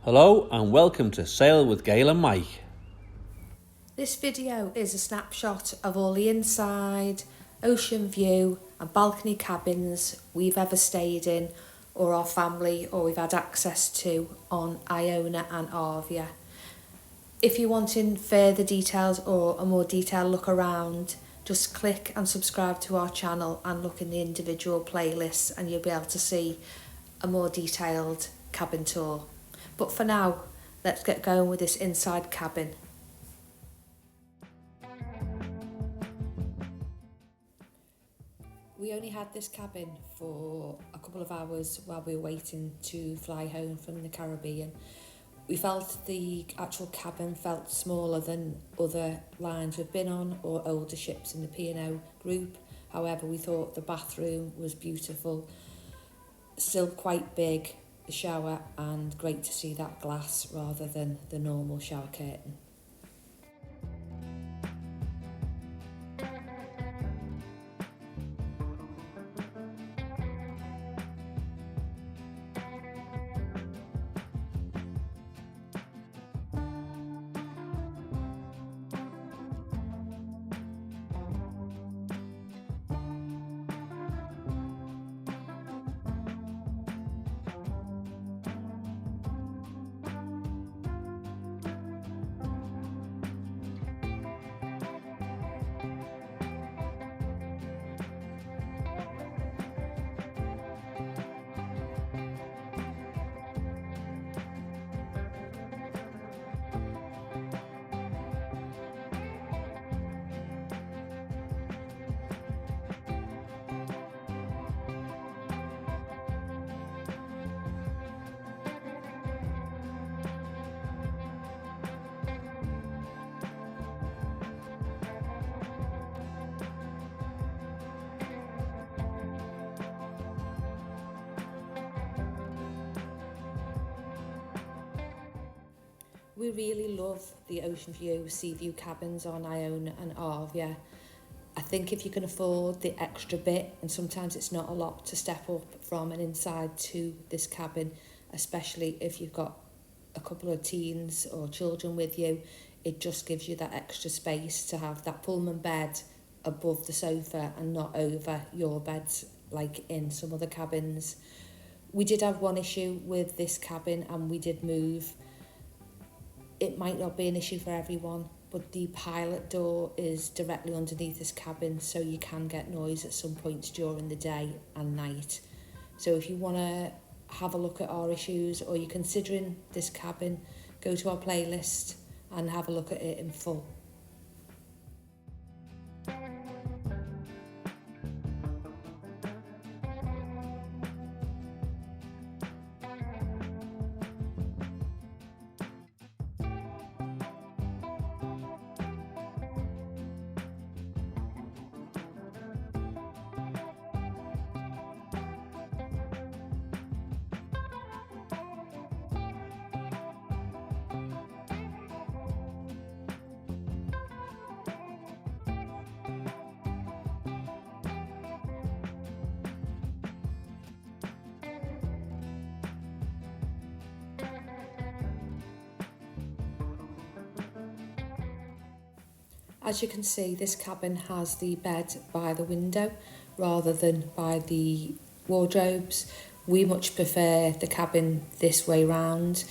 Hello and welcome to Sail with Gail and Mike. This video is a snapshot of all the inside, ocean view and balcony cabins we've ever stayed in, or our family or we've had access to on Iona and Arvia. If you're wanting further details or a more detailed look around, just click and subscribe to our channel and look in the individual playlists and you'll be able to see a more detailed cabin tour. But for now, let's get going with this inside cabin. We only had this cabin for a couple of hours while we were waiting to fly home from the Caribbean. We felt the actual cabin felt smaller than other lines we've been on or older ships in the P&O group. However, we thought the bathroom was beautiful, still quite big, the shower, and great to see that glass rather than the normal shower curtain. We really love the ocean view Seaview cabins on Iona and Arvia. I think if you can afford the extra bit, and sometimes it's not a lot to step up from an inside to this cabin, especially if you've got a couple of teens or children with you, it just gives you that extra space to have that Pullman bed above the sofa and not over your beds like in some other cabins. We did have one issue with this cabin and we did move. It might not be an issue for everyone, but the pilot door is directly underneath this cabin, so you can get noise at some points during the day and night. So if you want to have a look at our issues or you're considering this cabin, go to our playlist and have a look at it in full. As you can see, this cabin has the bed by the window rather than by the wardrobes. We much prefer the cabin this way round.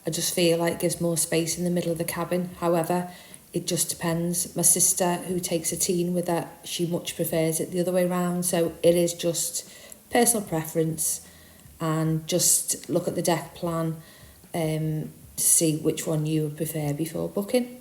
I just feel like it gives more space in the middle of the cabin. However, it just depends. My sister, who takes a teen with her, she much prefers it the other way round. So it is just personal preference, and just look at the deck plan to see which one you would prefer before booking.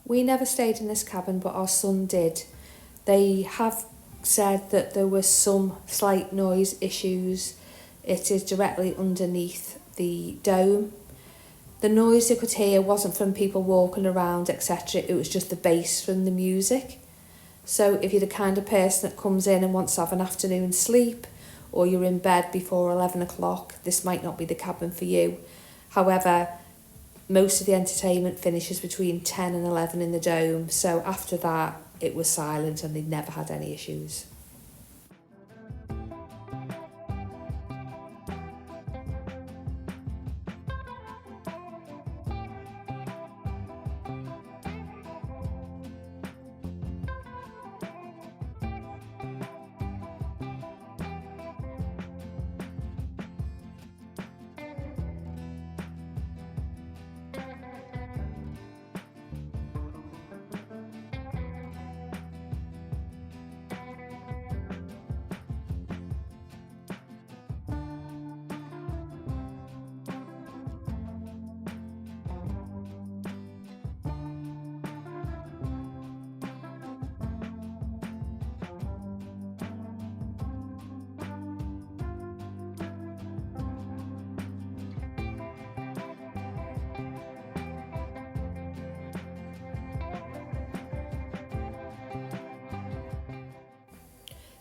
We never stayed in this cabin, but our son did. They have said that there were some slight noise issues. It is directly underneath the dome. The noise they could hear wasn't from people walking around, etc. It was just the bass from the music. So if you're the kind of person that comes in and wants to have an afternoon sleep, or you're in bed before 11 o'clock, this might not be the cabin for you. However, most of the entertainment finishes between 10 and 11 in the dome, so after that it was silent and they never had any issues.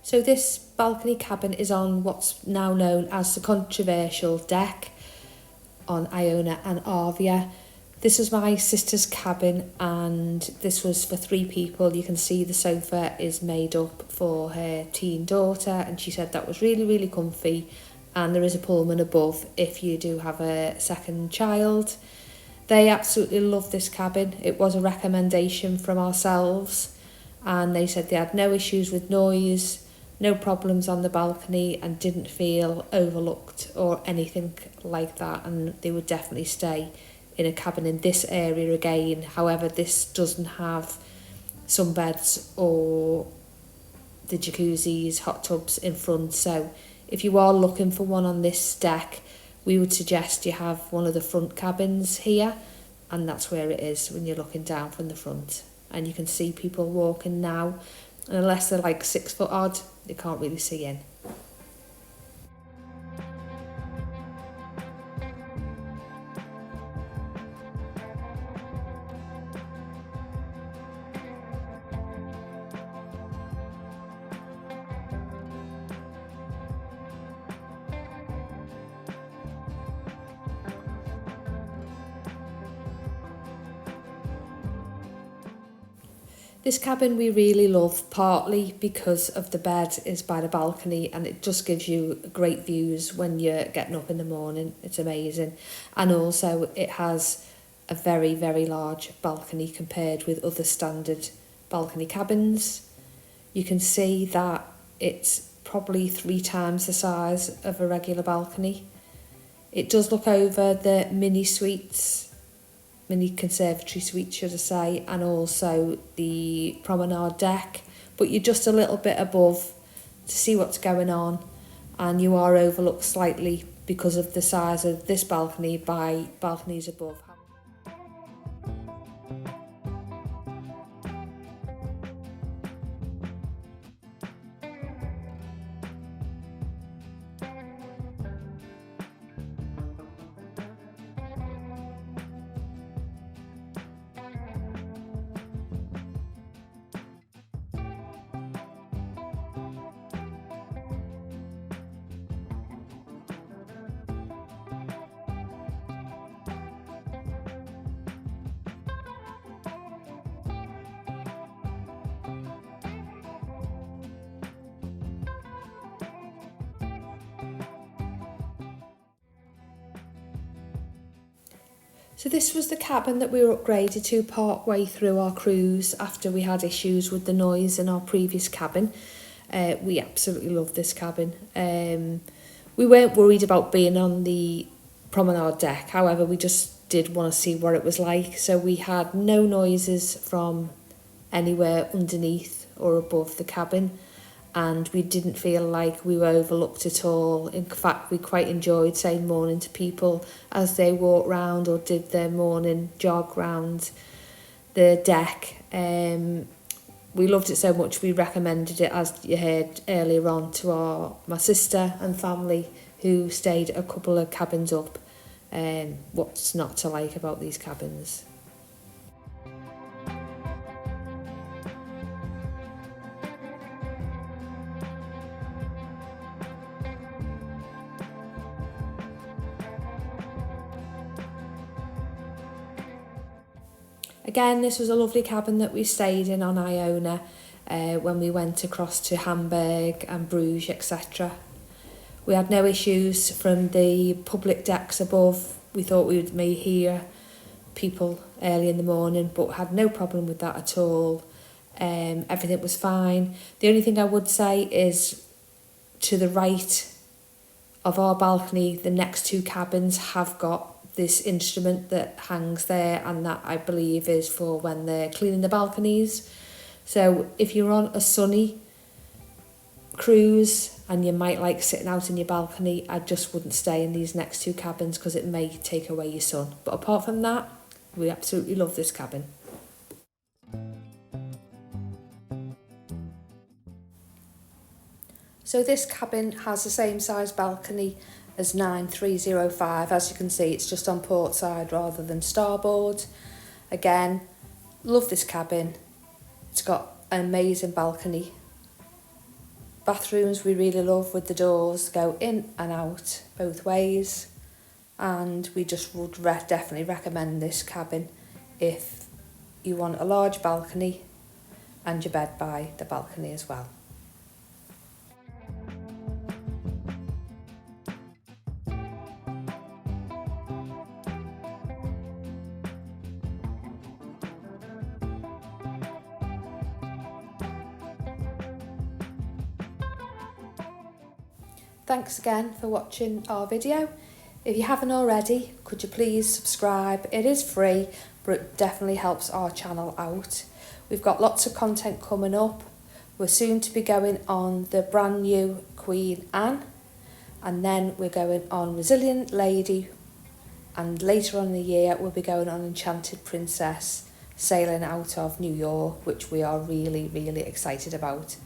So this balcony cabin is on what's now known as the controversial deck on Iona and Arvia. This was my sister's cabin and this was for 3 people. You can see the sofa is made up for her teen daughter and she said that was really, really comfy, and there is a Pullman above if you do have a second child. They absolutely love this cabin. It was a recommendation from ourselves and they said they had no issues with noise, no problems on the balcony, and didn't feel overlooked or anything like that, and they would definitely stay in a cabin in this area again. However, this doesn't have sunbeds or the jacuzzis, hot tubs in front, so if you are looking for one on this deck, we would suggest you have one of the front cabins here, and that's where it is when you're looking down from the front. And you can see people walking now, and unless they're like 6 foot odd, they can't really see in. This cabin we really love, partly because of the bed is by the balcony and it just gives you great views when you're getting up in the morning. It's amazing. And also it has a very, very large balcony compared with other standard balcony cabins. You can see that it's probably 3 times the size of a regular balcony. It does look over the mini conservatory suite, should I say, and also the Promenade deck, but you're just a little bit above to see what's going on, and you are overlooked slightly because of the size of this balcony by balconies above. So this was the cabin that we were upgraded to part way through our cruise after we had issues with the noise in our previous cabin. We absolutely love this cabin. We weren't worried about being on the Promenade deck, however we just did want to see what it was like. So we had no noises from anywhere underneath or above the cabin, and we didn't feel like we were overlooked at all. In fact, we quite enjoyed saying morning to people as they walked round or did their morning jog round the deck. We loved it so much we recommended it, as you heard earlier on, to my sister and family who stayed a couple of cabins up. What's not to like about these cabins? Again, this was a lovely cabin that we stayed in on Iona when we went across to Hamburg and Bruges, etc. We had no issues from the public decks above. We thought we may hear people early in the morning, but had no problem with that at all. Everything was fine. The only thing I would say is to the right of our balcony, the next two cabins have got this instrument that hangs there, and that I believe is for when they're cleaning the balconies. So if you're on a sunny cruise and you might like sitting out in your balcony, I just wouldn't stay in these next two cabins because it may take away your sun. But apart from that, we absolutely love this cabin. So this cabin has the same size balcony as 9305. As you can see, it's just on port side rather than starboard. Again, love this cabin. It's got an amazing balcony. Bathrooms we really love, with the doors go in and out both ways, and we just would definitely recommend this cabin if you want a large balcony and your bed by the balcony as well. Thanks again for watching our video. If you haven't already, could you please subscribe? It is free, but it definitely helps our channel out. We've got lots of content coming up. We're soon to be going on the brand new Queen Anne, and then we're going on Resilient Lady, and later on in the year we'll be going on Enchanted Princess, sailing out of New York, which we are really, really excited about.